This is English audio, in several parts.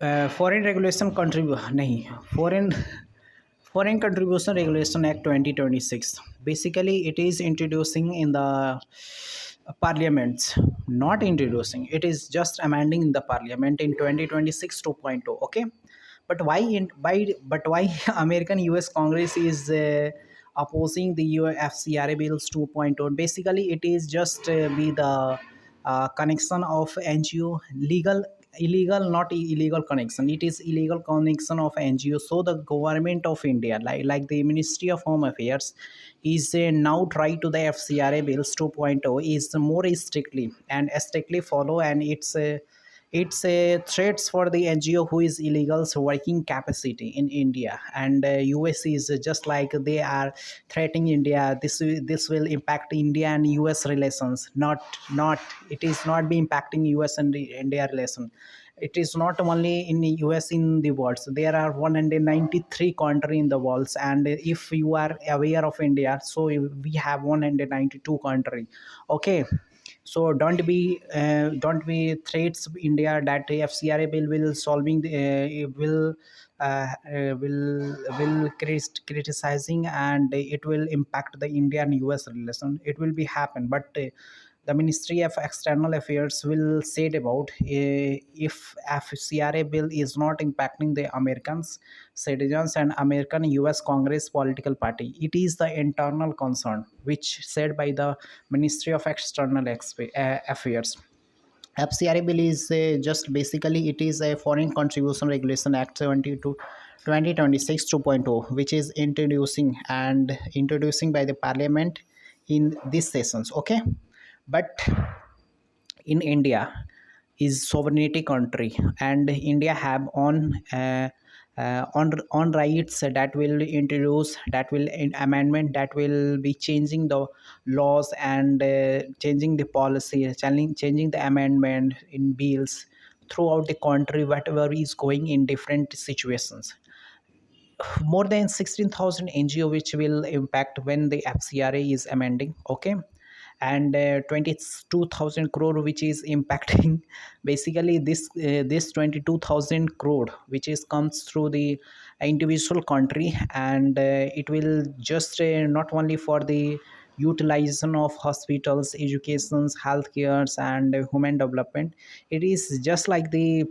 Foreign regulation कंट्रीब्यू नहीं foreign Foreign Contribution Regulation Act 2026. Basically, it is introducing in the parliaments, not introducing. It is just amending in the parliament in 2026 2.0. Okay, but why American US Congress is opposing the FCRA bills 2.0? Basically, it is just be the connection of NGO legal illegal not illegal connection, it is illegal connection of NGO. So the government of India, like the Ministry of Home Affairs, is now try to the FCRA bills 2.0 is more strictly follow, and it's a threats for the NGO who is illegals working capacity in India, and US is just like they are threatening India. This will impact India and US relations. Not it is not be impacting US and the India relation. It is not only in the US in the world. So there are 193 country in the world, and if you are aware of India, so we have 192 country. Okay, so don't be threats India that FCRA bill will solving the criticizing, and it will impact the India and US relation. It will be happen, but the Ministry of External Affairs will say about if FCRA bill is not impacting the Americans, citizens, and American US Congress political party. It is the internal concern, which said by the Ministry of External Affairs. FCRA bill is just basically it is a Foreign Contribution Regulation Act 72 2026 2.0, which is introducing by the Parliament in these sessions. Okay, but in India is sovereignty country, and India have on rights that will introduce, that will amendment, that will be changing the laws, and changing the policy, changing the amendment in bills throughout the country, whatever is going in different situations. More than 16,000 NGO which will impact when the FCRA is amending. Okay, and 22,000 crore which is impacting basically this 22,000 crore which is comes through the individual country, and it will just not only for the utilization of hospitals, educations, healthcares, and human development. It is just like the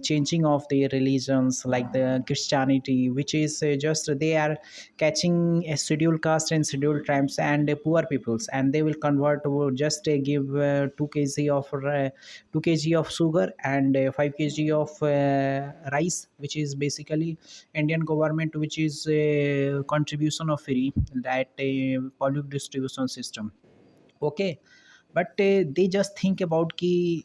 changing of the religions, like the Christianity, which is just they are catching a scheduled caste and scheduled tribes and poor peoples, and they will convert to just give 2 kg of 2 kg of sugar and 5 kg of rice, which is basically Indian government, which is a contribution of free that public distribution system. Okay, but they just think about ki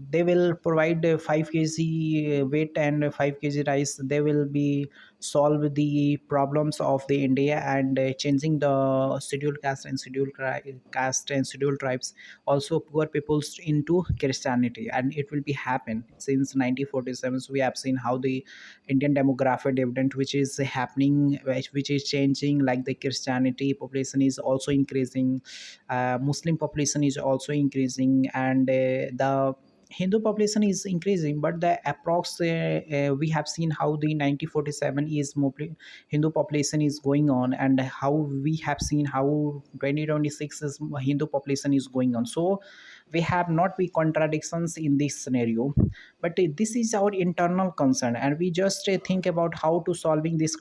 they will provide 5 kg weight and 5 kg rice. They will be solve the problems of the India, and changing the scheduled caste and scheduled tribes, also poor peoples into Christianity, and it will be happen since 1947. So we have seen how the Indian demographic dividend, which is happening, which is changing, like the Christianity population is also increasing, Muslim population is also increasing, and the Hindu population is increasing, but the approx we have seen how the 1947 is Hindu population is going on, and how we have seen how 2026 is Hindu population is going on. So we have not be contradictions in this scenario, but this is our internal concern, and we just think about how to solving this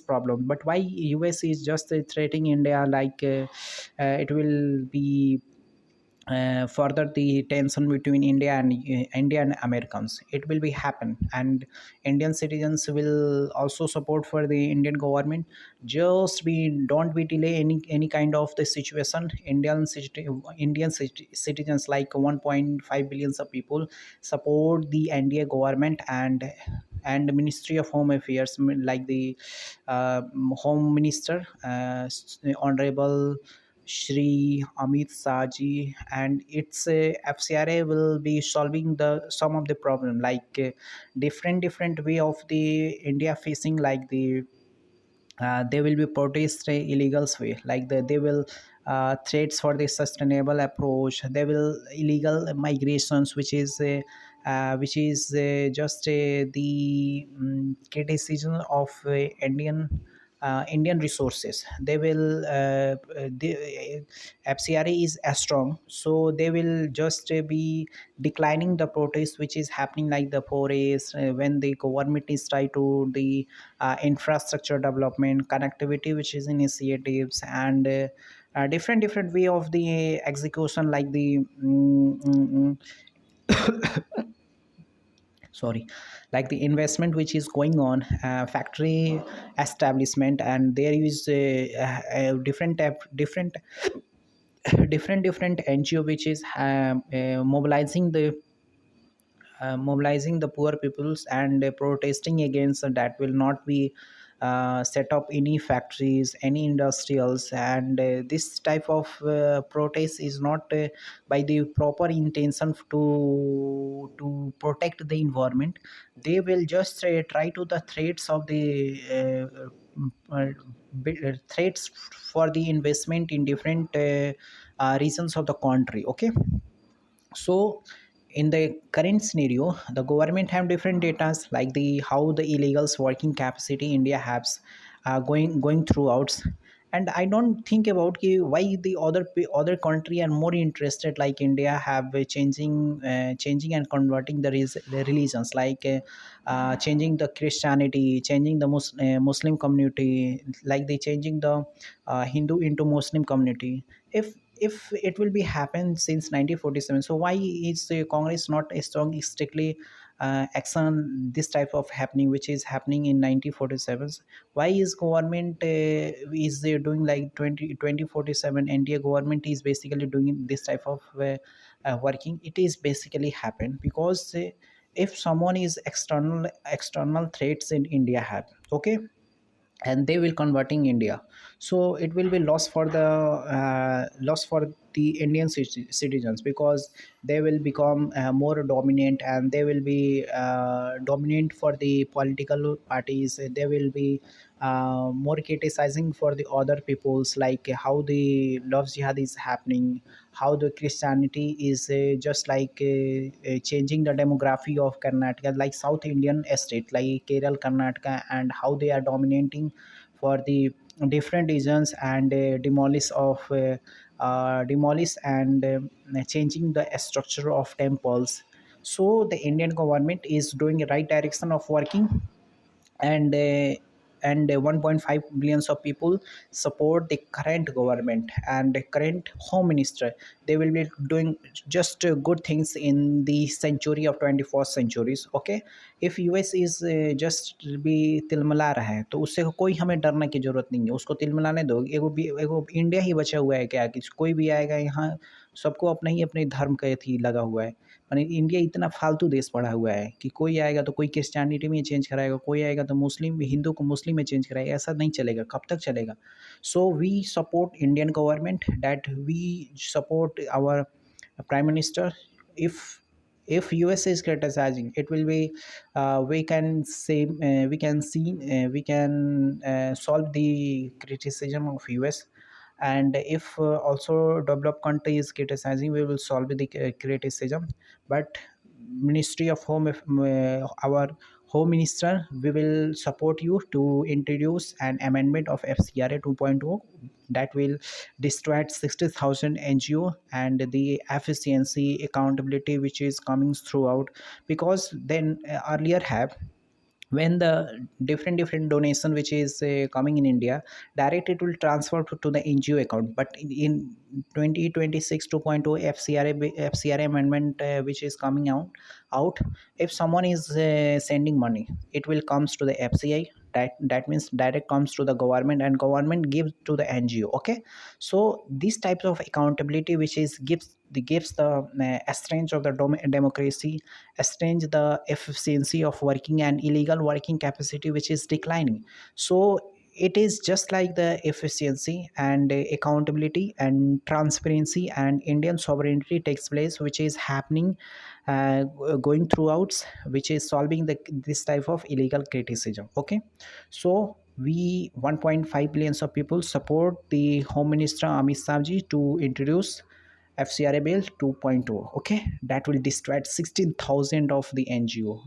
problem. But why US is just threatening India, like it will be further the tension between India and Americans. It will be happen, and Indian citizens will also support for the Indian government. Just be don't be delay any kind of the situation. Citizens like 1.5 billions of people support the NDA government, and Ministry of Home Affairs, like the Home Minister, Honorable Shri Amit Saji, and its FCRA will be solving the some of the problem, like different way of the India facing, like they will be protest illegals way, like they will threats for the sustainable approach. They will illegal migrations, which is which is just criticism of Indian resources. They will FCRA is strong, so they will just be declining the protest which is happening, like the forays when the government is try to the infrastructure development, connectivity which is initiatives, and different way of the execution, like the sorry, like the investment which is going on, factory establishment, and there is a different NGO which is mobilizing the poor peoples and protesting against that will not be set up any factories, any industrials, and this type of protest is not by the proper intention to protect the environment. They will just try to the threats of the threats for the investment in different regions of the country. Okay, so in the current scenario, the government have different data, like the how the illegals working capacity India has going throughout. And I don't think about why the other country are more interested, like India have changing and converting the religions, like changing the Christianity, changing the Muslim community, like they changing the Hindu into Muslim community. If it will be happened since 1947, so why is the Congress not a strong strictly action this type of happening which is happening in 1947? Why is government is they doing like 2047? India government is basically doing this type of working. It is basically happen because if someone is external threats in India have, okay, and they will converting India, so it will be loss for the Indian citizens, because they will become more dominant, and they will be dominant for the political parties. They will be more criticizing for the other peoples, like how the love jihad is happening, how the Christianity is just like changing the demography of Karnataka, like South Indian estate like Kerala, Karnataka, and how they are dominating for the different regions, and demolish and changing the structure of temples. So the Indian government is doing the right direction of working, and 1.5 billions of people support the current government and the current home minister. They will be doing just good things in the century of 21st centuries. Okay, if US is just भी तिलमिला रहा है, तो उससे कोई हमें डरने की जरूरत नहीं है। उसको तिलमिलाने दो, एगो इंडिया ही बचा हुआ है क्या, कि कोई भी आएगा यहाँ, सबको अपना ही अपने धर्म का थी लगा हुआ है। माने इंडिया इतना फालतू देश पड़ा हुआ है कि कोई आएगा तो कोई क्रिश्चियनिटी में चेंज कराएगा, कोई आएगा तो मुस्लिम हिंदू को मुस्लिम में चेंज कराएगा। ऐसा नहीं चलेगा, कब तक चलेगा? So we support Indian government, that we support our prime minister. If US is criticizing, it will be we can say we can solve the criticism of US. And if also developed country is criticizing, we will solve the criticism. But Ministry of Home, if our home minister, we will support you to introduce an amendment of FCRA 2.0 that will destroy 60,000 NGO and the efficiency accountability which is coming throughout. Because then earlier have, when the different donation which is coming in India, direct it will transfer to the NGO account. But in 2026 2.0 FCRA amendment which is coming out, if someone is sending money, it will comes to the FCI. That means direct comes to the government, and government gives to the NGO. Okay, so these types of accountability which is gives the strength of the democracy, strange the efficiency of working, and illegal working capacity which is declining. So it is just like the efficiency and accountability and transparency and Indian sovereignty takes place, which is happening going throughout, which is solving this type of illegal criticism. Okay, so we 1.5 billions of people support the home minister Amit Shah ji to introduce FCRA bill 2.0. Okay, that will destroy 16,000 of the NGO,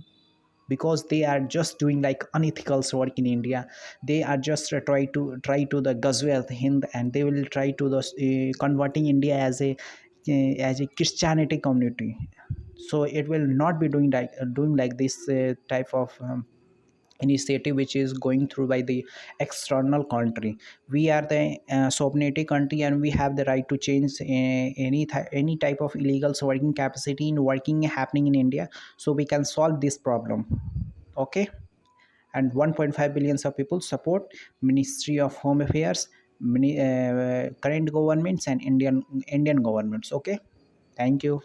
because they are just doing like unethical work in India. They are just try to the Ghazwat Hind, and they will try to the converting India as a Christianity community. So it will not be doing like this type of initiative which is going through by the external country. We are the sovereignty country, and we have the right to change any type of illegal working capacity in working happening in India, so we can solve this problem. Okay. And 1.5 billions of people support Ministry of Home Affairs, current governments, and Indian governments. Okay, thank you.